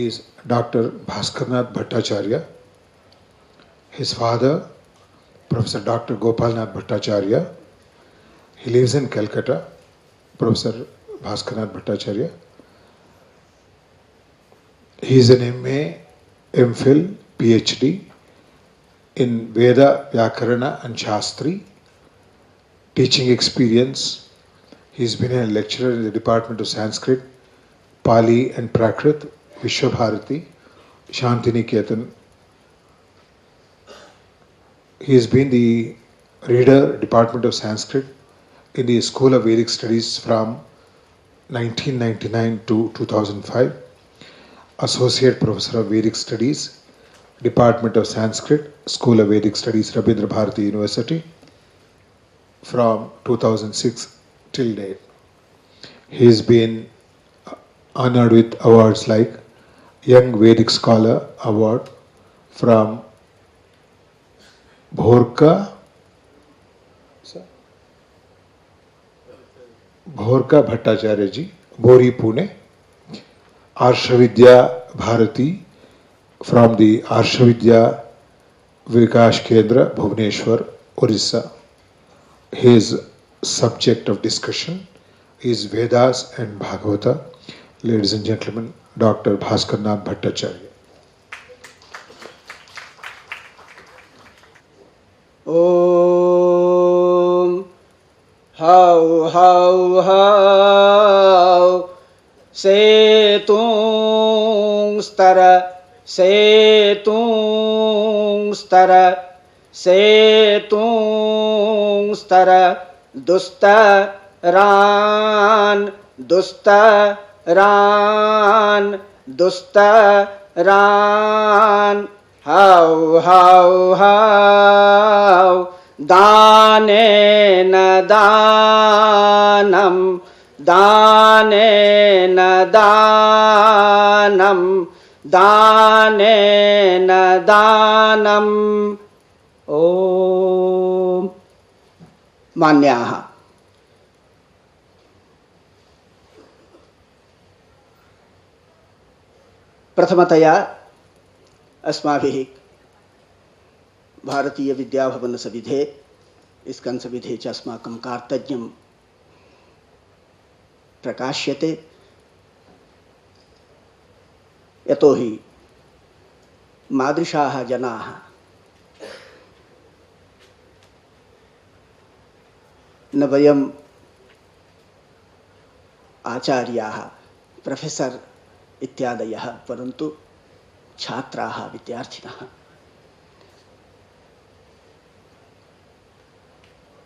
is Dr. Bhaskarnath Bhattacharya. His father, Professor Dr. Gopalnath Bhattacharya. He lives in Calcutta, Professor Bhaskarnath Bhattacharya. He is an MA, MPhil, PhD in Veda, Vyakarana and Shastri. Teaching experience. He's been a lecturer in the Department of Sanskrit, Pali and Prakrit, Vishwabharati, Shantiniketan. He has been the reader, Department of Sanskrit in the School of Vedic Studies from 1999 to 2005. Associate Professor of Vedic Studies, Department of Sanskrit, School of Vedic Studies, Rabindra Bharati University, from 2006 till date. He has been honored with awards like Young Vedic Scholar Award from Bhorka Bhattacharya ji, Bori, Pune. Arshavidya Bharati from the Arshavidya Vikash Kendra, Bhubaneswar, Orissa. His subject of discussion is Vedas and Bhagavata. Ladies and gentlemen, Dr. Bhaskarnath Bhattacharya. Om How Setung Stara Dusta Ran How Danena Danam Om Manyaha. प्रथमतया अस्माभिः भारतीय विद्याभवन सविधे इस्कन सविधे च अस्माकं कार्तज्ञं प्रकाश्यते यतोहि मादृशाः जनाः न वयम् आचार्याः प्रोफेसर इत्यादयः परन्तु छात्राः विद्यार्थिनः.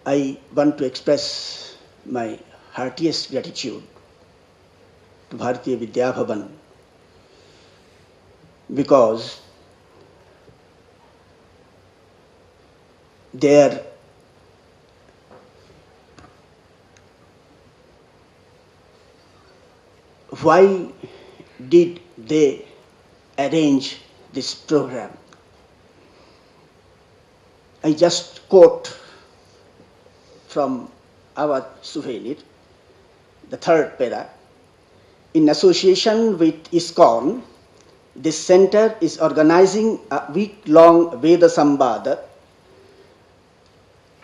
I want to express my heartiest gratitude to Bharatiya Vidya Bhavan because their why did they arrange this program? I just quote from our souvenir, the third para. In association with ISKCON, this center is organizing a week-long Veda Samvada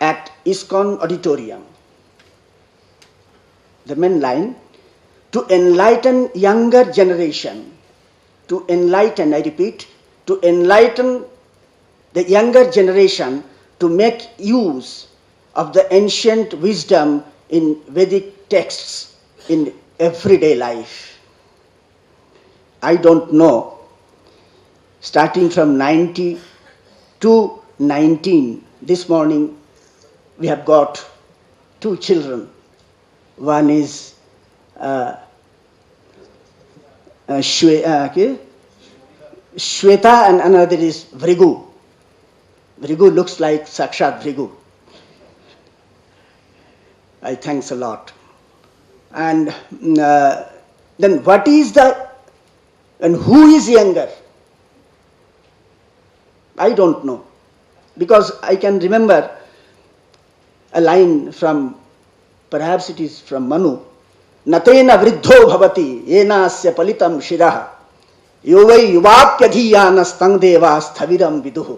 at ISKCON Auditorium. The main line, to enlighten younger generation, to enlighten, I repeat, to enlighten the younger generation to make use of the ancient wisdom in Vedic texts in everyday life. I don't know, starting from 90 to 19, this morning we have got two children. One is Shweta and another is Vrigu. Vrigu looks like Sakshat Vrigu. I thanks a lot. And then what is the, and who is younger? I don't know. Because I can remember a line from, perhaps it is from Manu, Natena vriddho bhavati yenasya palitam shiraha. यो वै युवाप्यधीयानस्तं देवा स्थविरं विदुः।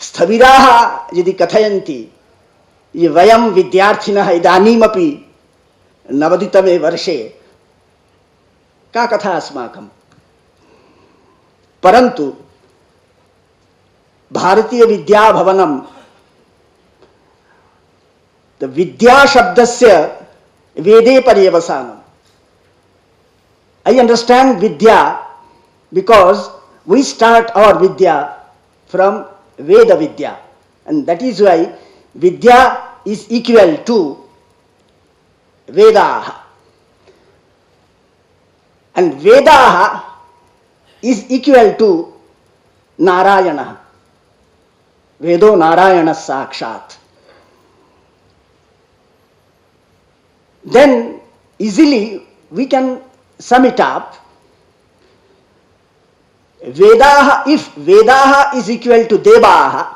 स्थविराः यदि कथयन्ति ये वयं विद्यार्थिनः इदानीमपि नवोदितमे वर्षे, का कथा अस्माकं, परन्तु भारतीय विद्याभवनं विद्या शब्दस्य वेदे पर्यवसानम्. I understand Vidya because we start our Vidya from Veda Vidya, and that is why Vidya is equal to Vedaha, and Vedaha is equal to Narayana. Vedo Narayana Sakshat. Then easily we can sum it up. Vedaha, if Vedaha is equal to Devaha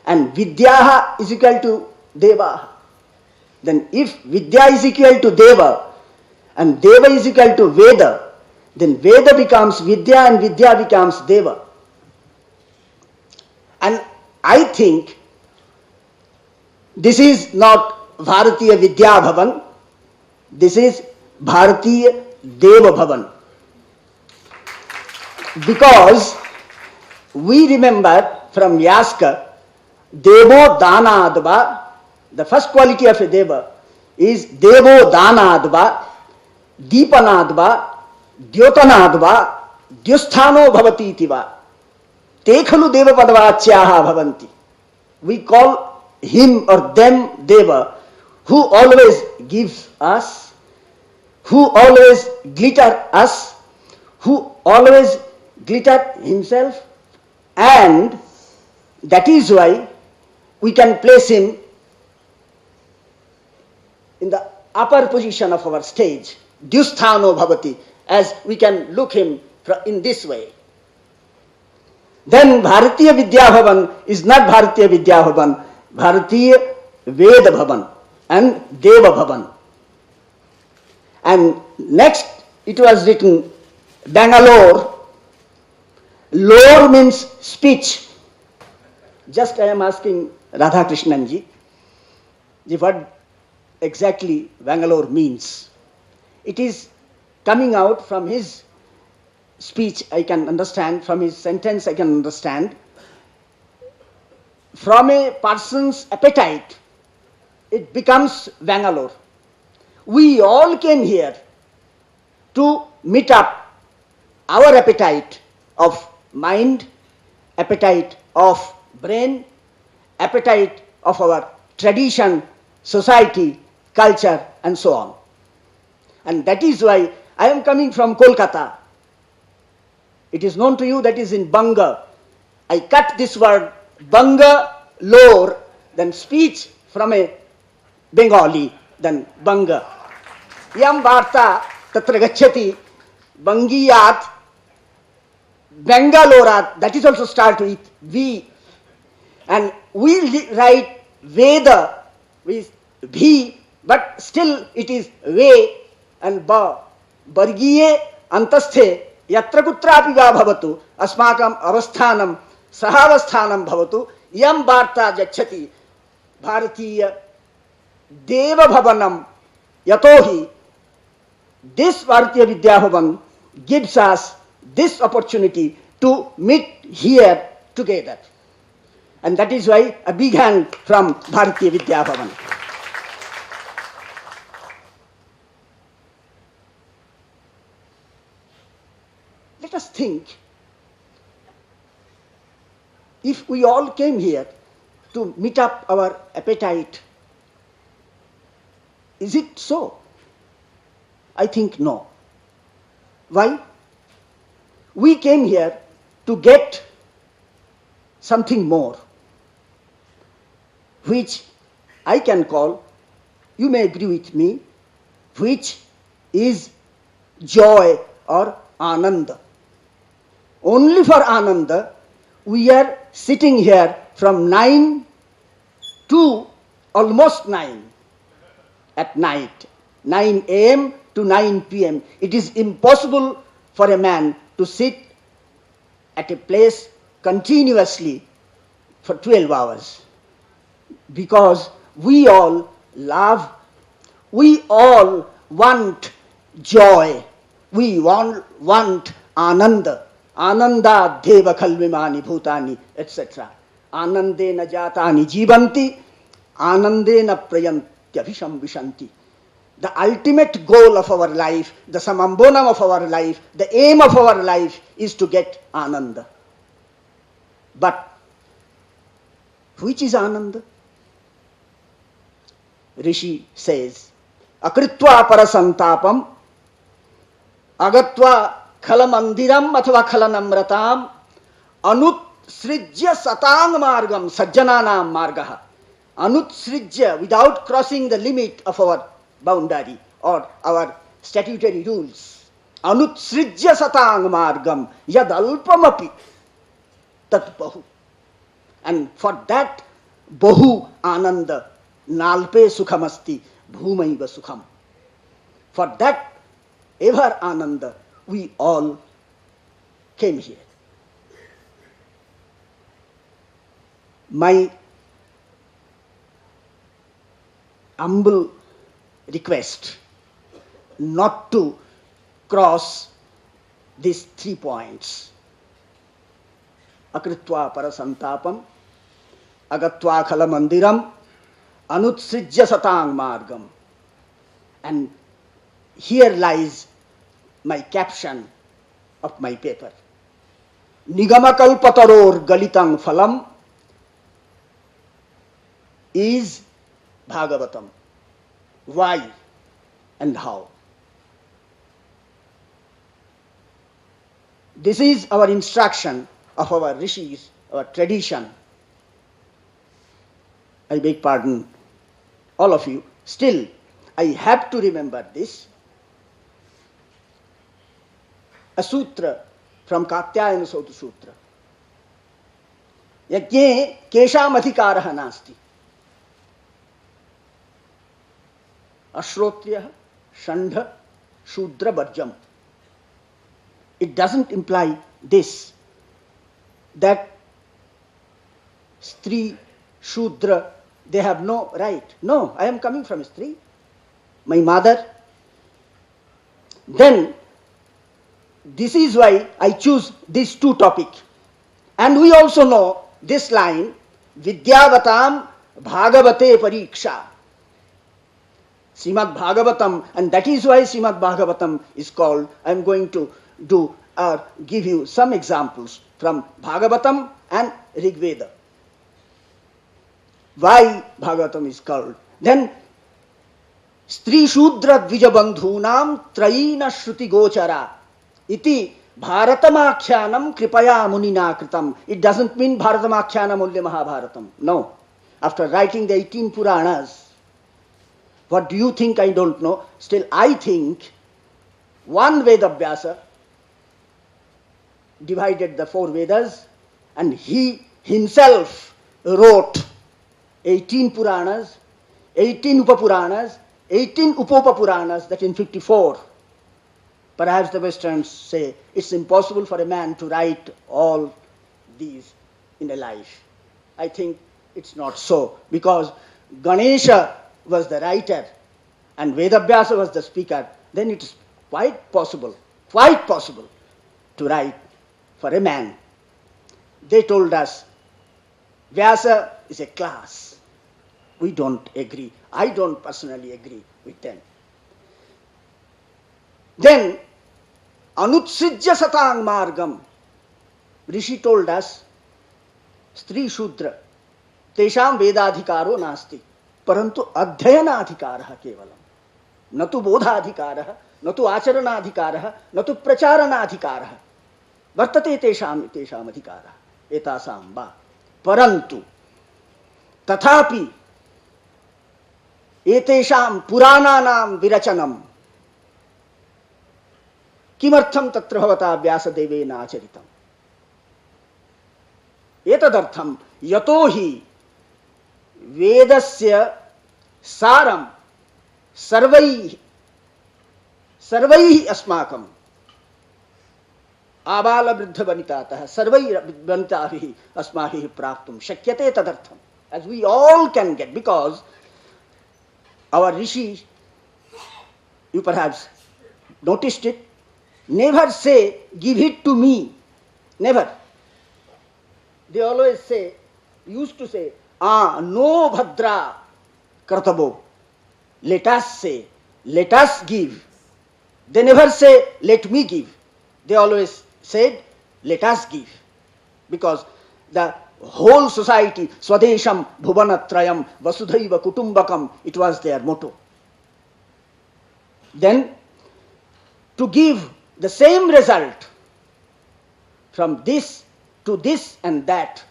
and Vidyaha is equal to Devaha, then if Vidya is equal to Deva and Deva is equal to Veda, then Veda becomes Vidya and Vidya becomes Deva. And I think this is not Bharatiya Vidya Bhavan, this is Bharatiya Deva Bhavan. Because we remember from Yaska, Devo Danadva, the first quality of a Deva is Devo Danadva, Deepanadva, Dyotanadva, Dyusthano Bhavati Tiva, Tekhalu Deva Padvachyaha Bhavanti. We call him or them Deva, who always gives us, who always glitter us, who always glitter himself, and that is why we can place him in the upper position of our stage, Dyusthano Bhavati, as we can look him in this way. Then Bharatiya Vidya Bhavan is not Bharatiya Vidya Bhavan, Bharatiya Veda Bhavan and Deva Bhavan. And next it was written Bangalore. Lore means speech. Just I am asking Radha Krishnanji, what exactly Bangalore means. It is coming out from his speech, I can understand, from his sentence I can understand. From a person's appetite, it becomes Bangalore. We all came here to meet up our appetite of mind, appetite of brain, appetite of our tradition, society, culture, and so on. And that is why I am coming from Kolkata. It is known to you that is in Banga. I cut this word Banga, lore, then speech from a Bengali, then Banga. Yam Varta Tatra Gacchati Bangiyat Bangalorat, that is also start with V. And we write Veda with V, but still it is Ve and Ba. Bargiye Antasthe Yatra Kutrapi Va Bhavatu Asmakam Avasthanam Sahavasthanam Bhavatu Yam Varta Jachati Bharatiya Deva Bhavanam Yatohi. This Bharatiya Vidya Bhavan gives us this opportunity to meet here together. And that is why a big hand from Bharatiya Vidya Bhavan. Let us think, if we all came here to meet up our appetite, is it so? I think no. Why? We came here to get something more, which I can call, you may agree with me, which is joy or ananda. Only for ananda we are sitting here from 9 to almost 9 at night, 9 a.m. to 9 p.m. It is impossible for a man to sit at a place continuously for 12 hours. Because we all love, we all want joy, we want ananda, ananda deva khalvimani bhutani, etc. Anandena jatani jivanti, anandena prayantyabhisham vishanti. The ultimate goal of our life, the samambonam of our life, the aim of our life is to get ananda. But which is ananda? Rishi says, akritva parasantapam agatva khalamandiram athva khalanamratam anutsrijya satang margam sajjananam margaha. Anutsrijya, without crossing the limit of our boundary or our statutory rules. Anutsrijya satang margam yad alpamapi tat bahu. And for that bahu ananda nalpe sukhamasti bhumaiva sukham. For that ever ananda we all came here. My humble request not to cross these 3 points. Akritva parasantapam, agatva khalamandiram, anutsrijya satang margam. And here lies my caption of my paper. Nigamakalpataror galitang phalam is Bhagavatam. Why and how? This is our instruction of our rishis, our tradition. I beg pardon, all of you. Still, I have to remember this. A sutra from Katyayana Sota Sutra. Yajne kesham adhikaraha nasti. Ashrotriya Shandha Shudra Bharjam. It doesn't imply this, that Stri, Shudra, they have no right. No, I am coming from Stri, my mother. Then, this is why I choose these 2 topics. And we also know this line, Vidyavatam Bhagavate Pariksha. Srimad Bhagavatam, and that is why Srimad Bhagavatam is called. I am going to give you some examples from Bhagavatam and Rig Veda. Why Bhagavatam is called? Then, Stri Shudra Dvijabandhunam Trayina Shruti Gochara iti Bharatamakyanam Kripaya Munina Kritam. It doesn't mean Bharatamakyanam only Mahabharatam. No. After writing the 18 Puranas, what do you think? I don't know. Still, I think one Vedabhyasa divided the 4 Vedas, and he himself wrote 18 Puranas, 18 Upapuranas, 18 Upopapuranas, that in 54. Perhaps the Westerns say it's impossible for a man to write all these in a life. I think it's not so, because Ganesha was the writer and Vedabhyasa was the speaker. Then it is quite possible to write for a man. They told us Vyasa is a class. We don't agree. I don't personally agree with them. Then, Anutsrijya Satang Margam. Rishi told us, Stri Shudra, Tesham Vedadhikaro Nasti, Parantu Adhyayanaadhikaraha Kevalam. Natu Bodhaadhikaraha, Natu Acharanadhikaraha, Natu Pracharanadhikaraha. Vartate Tesham Adhikaraha. Etasam Va. Parantu Tathapi Etesham Purananam Virachanam Kimartham Tatra Bhavata Vyasadevena Acharitam. Etadartham Yatohi Vedasya Saram Sarvaihi Asmakam आबाल वृद्ध वनितातः सर्वैः वनिताभिः अस्माभिः प्राप्तुं शक्यते तदर्थम. As we all can get, because our rishi, you perhaps noticed it, never say, give it to me. Never. They always say, used to say, no bhadra kartabo. Let us say, let us give. They never say, let me give. They always said, let us give. Because the whole society, Swadesham Bhuvanatrayam Vasudhaiva Kutumbakam, it was their motto. Then, to give the same result from this to this and that,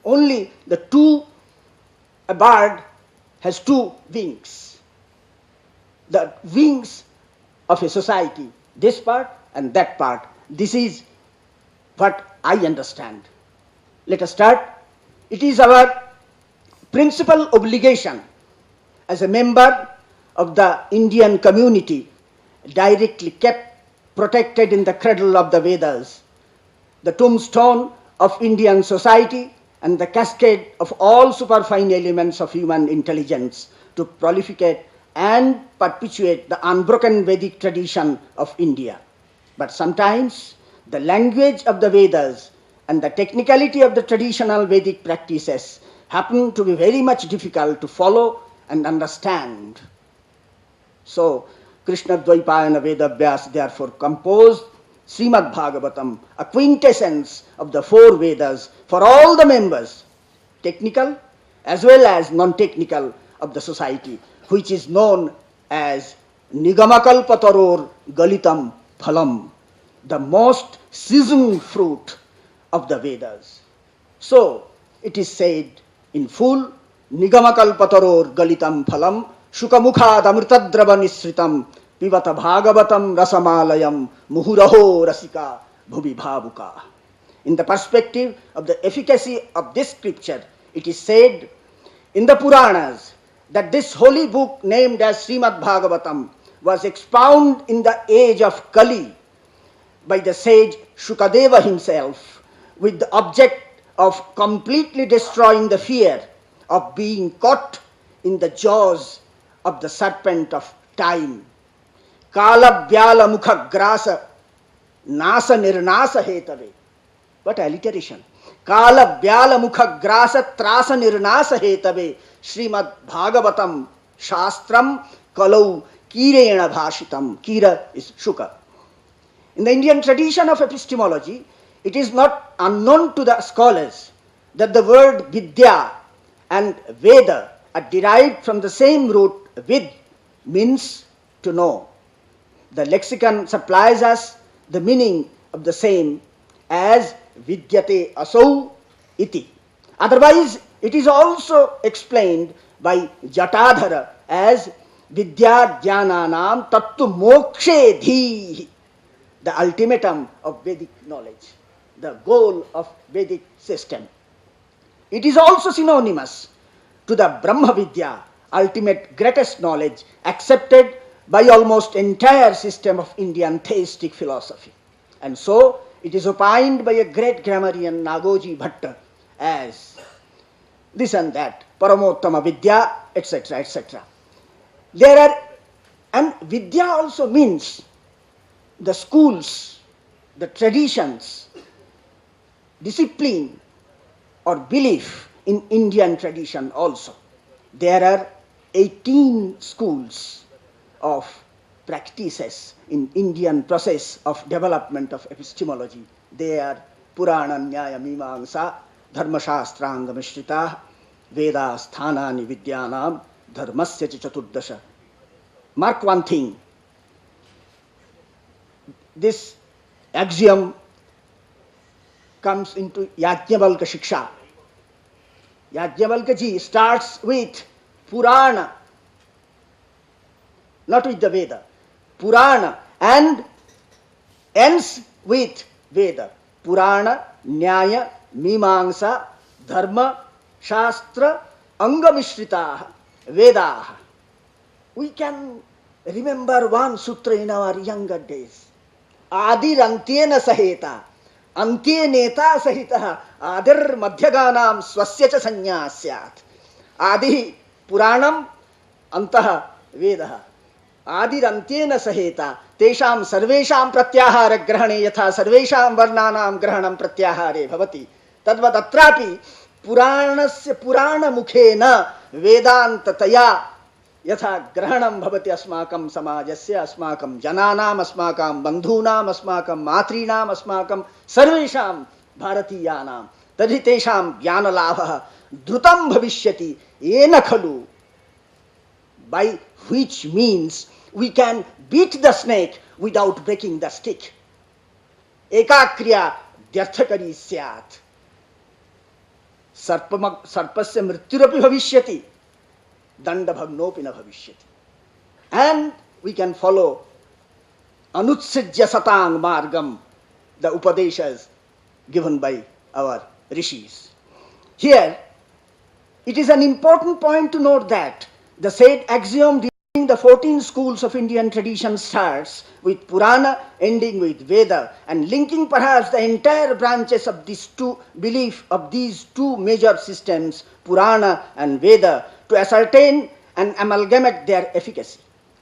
only a bird has two wings. The wings of a society, this part and that part. This is what I understand. Let us start. It is our principal obligation as a member of the Indian community, directly kept protected in the cradle of the Vedas, the tombstone of Indian society and the cascade of all superfine elements of human intelligence, to proliferate and perpetuate the unbroken Vedic tradition of India. But sometimes the language of the Vedas and the technicality of the traditional Vedic practices happen to be very much difficult to follow and understand. So, Krishna Dvaipayana Vedavyas therefore composed Srimad Bhagavatam, a quintessence of the four Vedas for all the members, technical as well as non-technical, of the society, which is known as Nigamakalpataror Galitam Phalam, the most seasoned fruit of the Vedas. So, it is said in full, Nigamakalpataror Galitam Phalam, Shukamukhad Amritadrava Nisritam, Pivata Bhagavatam Rasamalayam, Muhuraho Rasika Bhubi Bhavuka. In the perspective of the efficacy of this scripture, it is said in the Puranas that this holy book named as Srimad Bhagavatam was expounded in the age of Kali by the sage Shukadeva himself, with the object of completely destroying the fear of being caught in the jaws of the serpent of time. Kala Vyala Mukha Grasa Nasa Nirnasa Hetave. What alliteration! Kala Vyala Mukha Grasa Trasa Nirnasa Hetave Srimad Bhagavatam Shastram Kalau Kirena Bhashitam. Kira is Shuka. In the Indian tradition of epistemology, it is not unknown to the scholars that the word Vidya and Veda are derived from the same root. Vid means to know. The lexicon supplies us the meaning of the same as Vidyate Asau Iti. Otherwise, it is also explained by Jatadhara as Vidya Jnananam Tattu Mokshe Dhi, the ultimatum of Vedic knowledge, the goal of Vedic system. It is also synonymous to the Brahma Vidya, ultimate greatest knowledge, accepted by almost entire system of Indian theistic philosophy. And so, it is opined by a great grammarian Nagoji Bhatta as this and that, Paramottama Vidya, etc., etc. And Vidya also means the schools, the traditions, discipline or belief in Indian tradition also. There are 18 schools of practices in Indian process of development of epistemology. They are Purana, Nyaya, Mimamsa, Dharma Shastranga Mishrita, Veda Sthanani Vidyanam, Dharmasya Chaturdasha. Mark one thing. This axiom comes into Yajnavalkya Shiksha. Yajnavalkya ji starts with Purana, not with the Veda. Purana, and ends with Veda. Purana, Nyaya, Mimamsa, Dharma, Shastra, Angamishritah, Vedah. We can remember one sutra in our younger days. आदिरन्त्येन सहेता अन्त्ये नेता सहितः आदिर्मध्यगानां स्वस्य च संज्ञा स्यात्. आदि पुराणम अंतः वेदः. आदिरन्त्येन सहेता तेषां सर्वेषां प्रत्याहार ग्रहणे यथा सर्वेषां वर्णानां ग्रहणं प्रत्याहारे भवति तद्वदत्रापि पुराणस्य पुराणमुखेन वेदान्ततया यथा ग्रहणं भवति अस्माकं समाजस्य, अस्माकं जनानाम्, अस्माकं बन्धूनाम्, अस्माकं मातॄणाम्, अस्माकं सर्वेषां भारतीयानां, तर्हि तेषां ज्ञानलाभः द्रुतं भविष्यति. येन खलु, by which means we can beat the snake without breaking the stick. एकाक्रिया द्यर्थकरी स्यात्. सर्पस्य मृत्युरपि भविष्यति, दंडभग्नोपि न भविष्यति. And we can follow anutsrijya satang margam, the upadeshas given by our rishis. Here, it is an important point to note that the said axiom during the 14 schools of Indian tradition starts with Purana, ending with Veda, and linking perhaps the entire branches of these two belief of these two major systems, Purana and Veda, to ascertain and amalgamate their efficacy.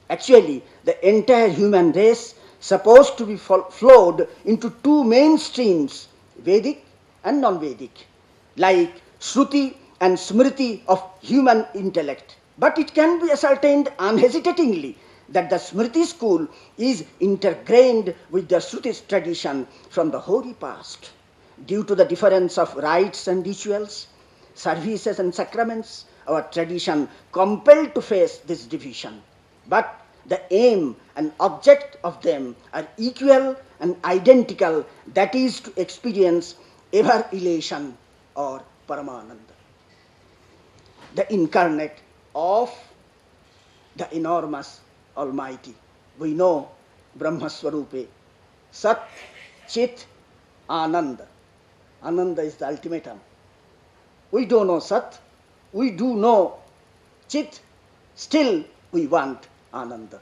Actually, the entire human race supposed to be flowed into two main streams, Vedic and non-Vedic, like Shruti and Smriti of human intellect. But it can be ascertained unhesitatingly that the Smriti school is intergrained with the Shruti tradition from the hoary past. Due to the difference of rites and rituals, services and sacraments, our tradition compelled to face this division. But the aim and object of them are equal and identical, that is to experience ever elation or Paramananda. The incarnate of the enormous Almighty. We know Brahma Swarupe, Sat, Chit, Ananda. Ananda is the ultimatum. We don't know Sat, we do know Chit, still we want Ananda.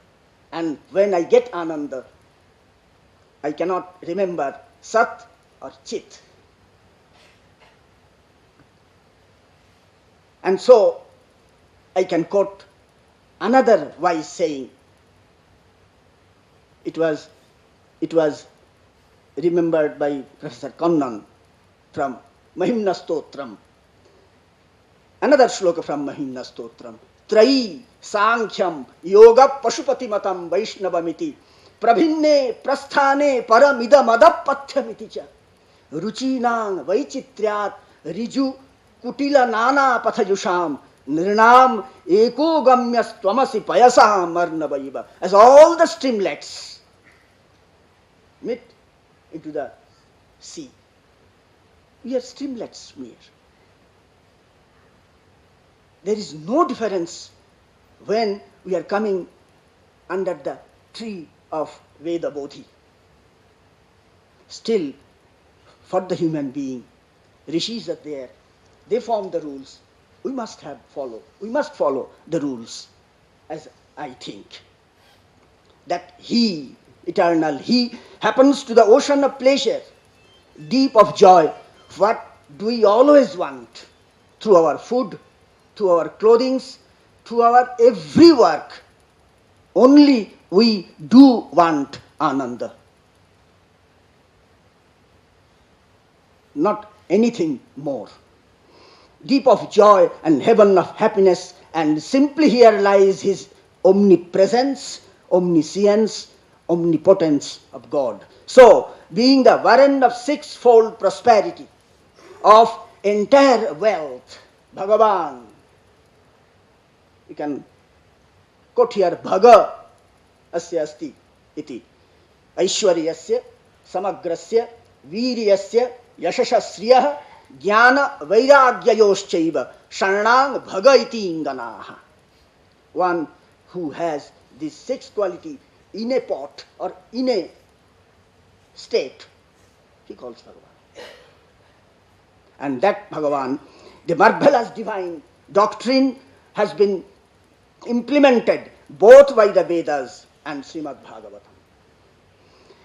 And when I get Ananda, I cannot remember Sat or Chit. And so I can quote another wise saying. It was remembered by Professor Kannan from Mahimna Stotram. Another shloka from Mahimna Stotram. Trayi Sankhyam Yoga Pashupatimatam Vaishnavamiti Prabhinne Prasthane Paramidamadapathямiti cha Ruchinang Vaichitriat Riju Kutila Nana Pathajusham Nirnam Eko Gamyas Twamasi Payasam Marnavaiva. As all the streamlets meet into the sea, we are streamlets mere. There is no difference when we are coming under the tree of Veda Bodhi. Still, for the human being, rishis are there. They form the rules. We must follow the rules, as I think. That He, eternal He, happens to the ocean of pleasure, deep of joy. What do we always want? Through our food, through our clothing, through our every work. Only we do want Ananda. Not anything more. Deep of joy and heaven of happiness, and simply here lies His omnipresence, omniscience, omnipotence of God. So, being the warrant of sixfold prosperity, of entire wealth, Bhagavan, we can quote here, Bhaga asya asti iti aishwaryasya samagrasya viryasya yashashasriyah jnana vairagyayoschaiva sharnang bhaga iti inganaha. One who has this six quality in a pot or in a state, he calls Bhagavan. And that Bhagavan, the marvelous divine doctrine, has been implemented both by the Vedas and Srimad Bhagavatam.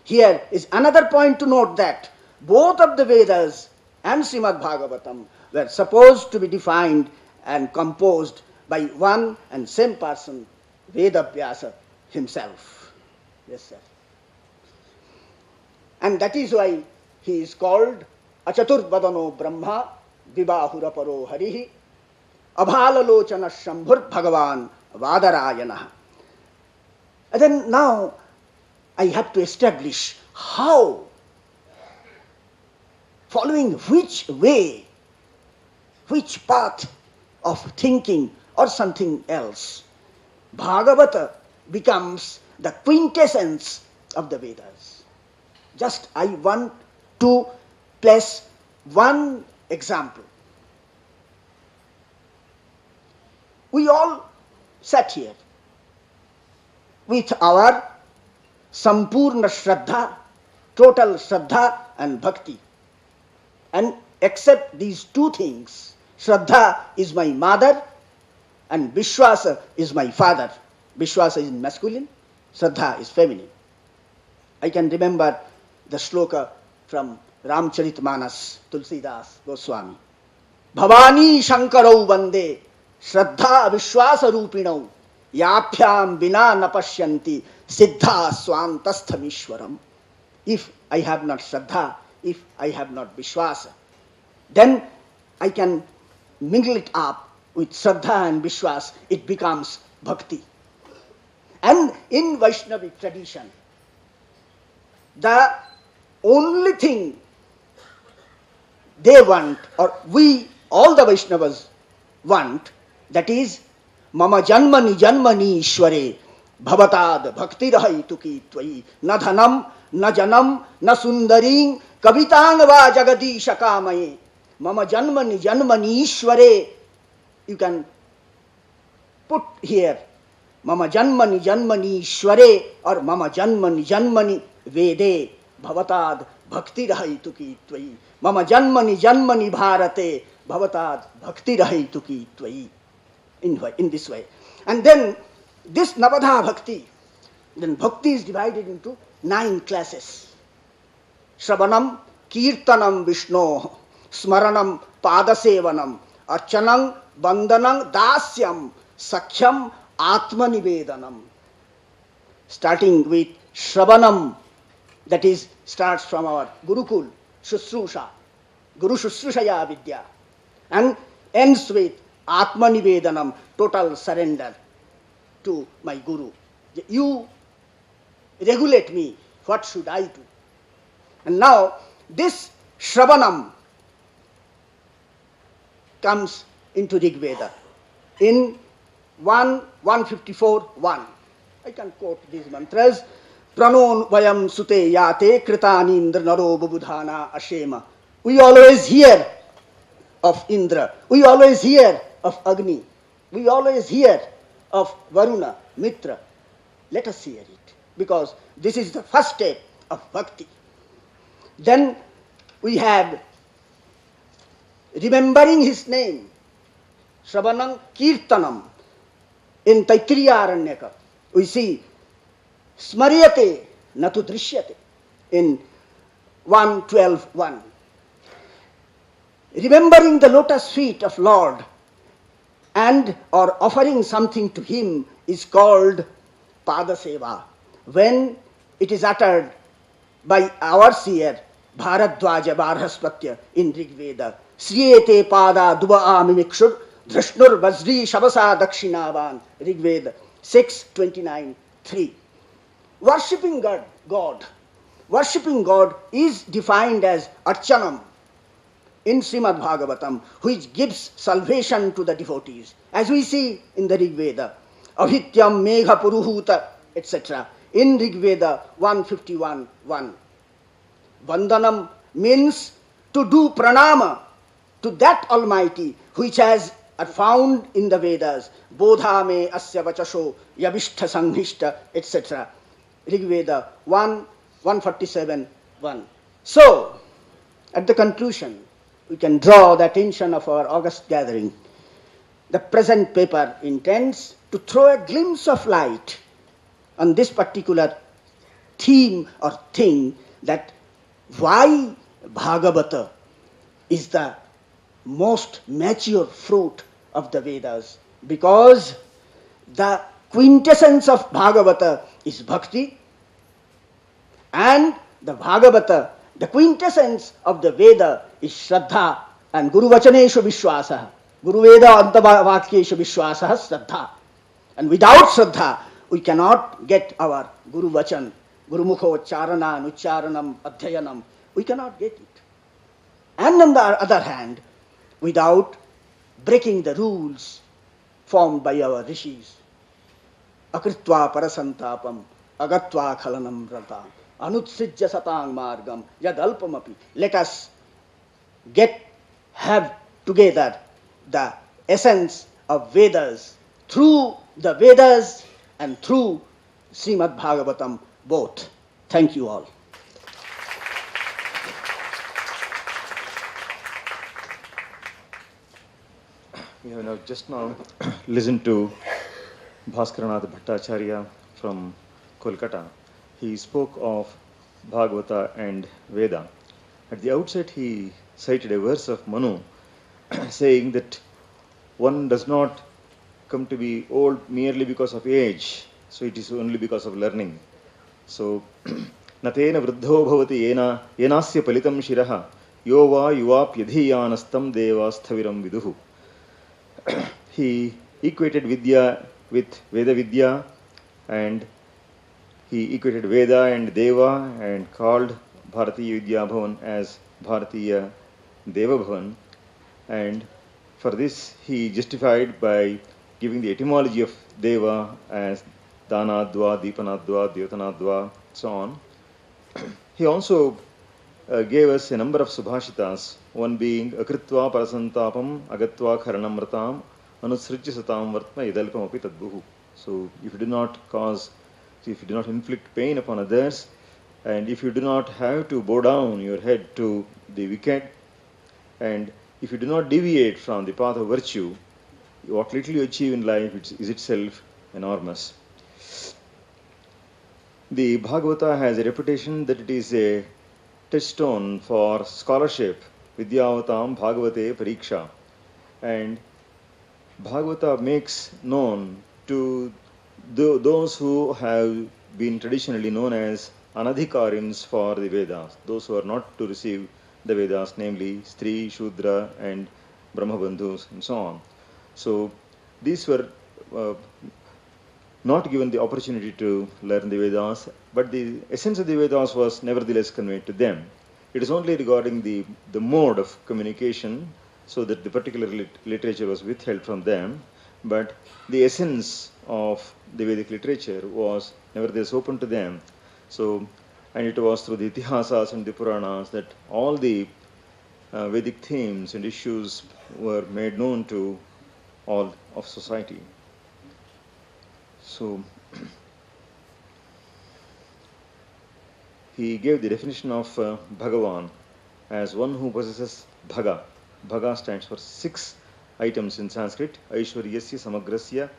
Here is another point to note, that both of the Vedas and Srimad Bhagavatam were supposed to be defined and composed by one and same person, Veda Vyasa himself. Yes, sir. And that is why he is called Achaturvadano Brahma Vibahuraparo Harihi Abhalalochana Shambhur Bhagavan Vadarayana. And then now I have to establish how, following which way, which path of thinking or something else, Bhagavata becomes the quintessence of the Vedas. Just I want to place one example. We all sat here with our Sampurna Shraddha, total Shraddha and Bhakti. And except these two things, Shraddha is my mother and Vishwasa is my father. Vishwasa is masculine, Shraddha is feminine. I can remember the shloka from Ramcharitmanas, Tulsidas Goswami. Bhavani Shankarau Vande Shraddha Vishwasa Rupinau Yaphyam Vina Napashyanti Siddha Swantastham. If I have not Shraddha, if I have not Vishwasa, then I can mingle it up with Shraddha and Vishwas, it becomes Bhakti. And in Vaishnavic tradition, the only thing they want, or we, all the Vaishnavas want, that is Mama Janmani Janmani Ishware Bhavatad Bhakti Rahituki Tvai Na Dhanam Na Janam Na Sundaring Kavitang Va Jagadisha Kamaye. Mama Janmani Janmani Ishware. You can put here Mama Janmani Janmani Ishware or Mama Janmani Janmani Vede Bhavatad Bhakti Rahituki Tvai. Mama Janmani Janmani Bharate Bhavatad Bhakti Rahituki Tvai. In this way. And then this Navadha Bhakti, then Bhakti is divided into 9 classes. Shravanam, Kirtanam Vishno, Smaranam, Padasevanam, Archanam, Bandhanam, Dasyam, Sakhyam, Atmanivedanam. Starting with Shravanam, that is, starts from our Gurukul, Shushrusha, Guru Shusrushaya Vidya, and ends with Atmanivedanam, total surrender to my Guru. You regulate me, what should I do? And now this Shravanam comes into Rig Veda in 154:1. I can quote these mantras. Pranon vayam sute yate kritani indra naro babudhana ashema. We always hear of Indra. We always hear of Agni. We always hear of Varuna, Mitra. Let us hear it, because this is the first step of bhakti. Then we have remembering his name, Shravanam Kirtanam. In Taittiriya Aranyaka, we see Smaryate Natu Drishyate in 112:1. Remembering the lotus feet of Lord and or offering something to him is called Pada Seva. When it is uttered by our seer Bharadwaja Barhaspatya in Rig Veda, Sriyete Pada Duva Amimikshur Drishnur Vajri Shabasa Dakshinavan, Rig Veda 6:29:3. Worshipping God is defined as Archanam in Srimad Bhagavatam, which gives salvation to the devotees, as we see in the Rig Veda, Ahityam Megha Puruhuta, etc. in Rig Veda 151:1. Vandanam means to do pranama to that Almighty which has found in the Vedas, Bodha me asya vachasho yavishta sanghishta, etc. Rig Veda 147:1. So, at the conclusion, we can draw the attention of our august gathering. The present paper intends to throw a glimpse of light on this particular theme or thing that why Bhagavata is the most mature fruit of the Vedas, because the quintessence of Bhagavata is bhakti, and the Bhagavata, the quintessence of the Veda is Shraddha, and Guru Vachaneshu Vishwasa. Guru Veda Antavakyeshu Vishwasa Shraddha. And without Shraddha, we cannot get our Guru Vachan, Guru Mukho Charana, Nucharanam, Adhyayanam. We cannot get it. And on the other hand, without breaking the rules formed by our rishis. Akritva parasantapam, agatva khalanam rata, anutsrijya satang margam, yad alpamapi. Let us have together the essence of Vedas through the Vedas and through Srimad Bhagavatam both. Thank you all. We have just now listened to Bhaskaranath Bhattacharya from Kolkata. He spoke of Bhagavata and Veda. At the outset, he cited a verse of Manu saying that one does not come to be old merely because of age, so it is only because of learning. So, Natena vruddho bhavati yenasya palitam shiraha yova yuvapyadhiyanastam devasthaviram viduhu. He equated Vidya with Veda Vidya, and he equated Veda and Deva and called Bharatiya Vidya Bhavan as Bharatiya Deva Bhavan. And for this he justified by giving the etymology of Deva as Danadva, Deepanadva, Dyotanadva, so on. He also gave us a number of subhashitas, one being Akritva Parasantapam Agatva Karanamratam Anusrijya Satam Vartma Idalpam Api Tadbuhu. So if you do not inflict pain upon others, and if you do not have to bow down your head to the wicked, and if you do not deviate from the path of virtue, what little you achieve in life is itself enormous. The Bhagavata has a reputation that it is a touchstone for scholarship, Vidyavatam Bhagavate Pariksha. And Bhagavata makes known to those who have been traditionally known as Anadhikarins for the Vedas, those who are not to receive the Vedas, namely Stri, Shudra and Brahmabandhus and so on. So these were not given the opportunity to learn the Vedas, but the essence of the Vedas was nevertheless conveyed to them. It is only regarding the mode of communication, so that the particular literature was withheld from them, but the essence of the Vedic literature was nevertheless open to them. So, and it was through the Itihasas and the Puranas that all the Vedic themes and issues were made known to all of society. So, he gave the definition of Bhagavan as one who possesses Bhaga. Bhaga stands for 6 items in Sanskrit: Aishwaryasya, Samagrasya,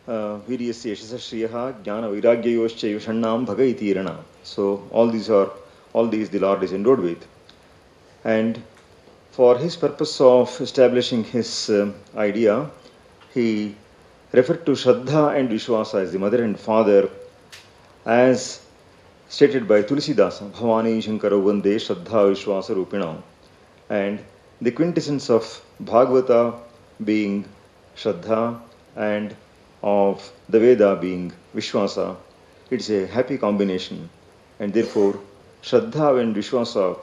Viryasya, Yashasashriyaha, Jnana, Vairagyayoscha, Yushannam, Bhaga iti Irana. So all these the Lord is endowed with. And for his purpose of establishing his idea, he referred to Shraddha and Vishwasa as the mother and father, as stated by Tulisidasa, Bhavani Shankara Vande Shraddha Vishwasa Rupinam. And the quintessence of Bhagavata being Shraddha and of the Veda being Vishwasa, it's a happy combination. And therefore, Shraddha and Vishwasa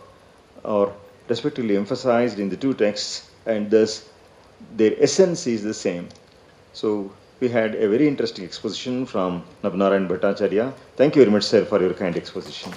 are respectively emphasized in the two texts, and thus their essence is the same. So we had a very interesting exposition from Nabnarayan Bhattacharya. Thank you very much, sir, for your kind exposition.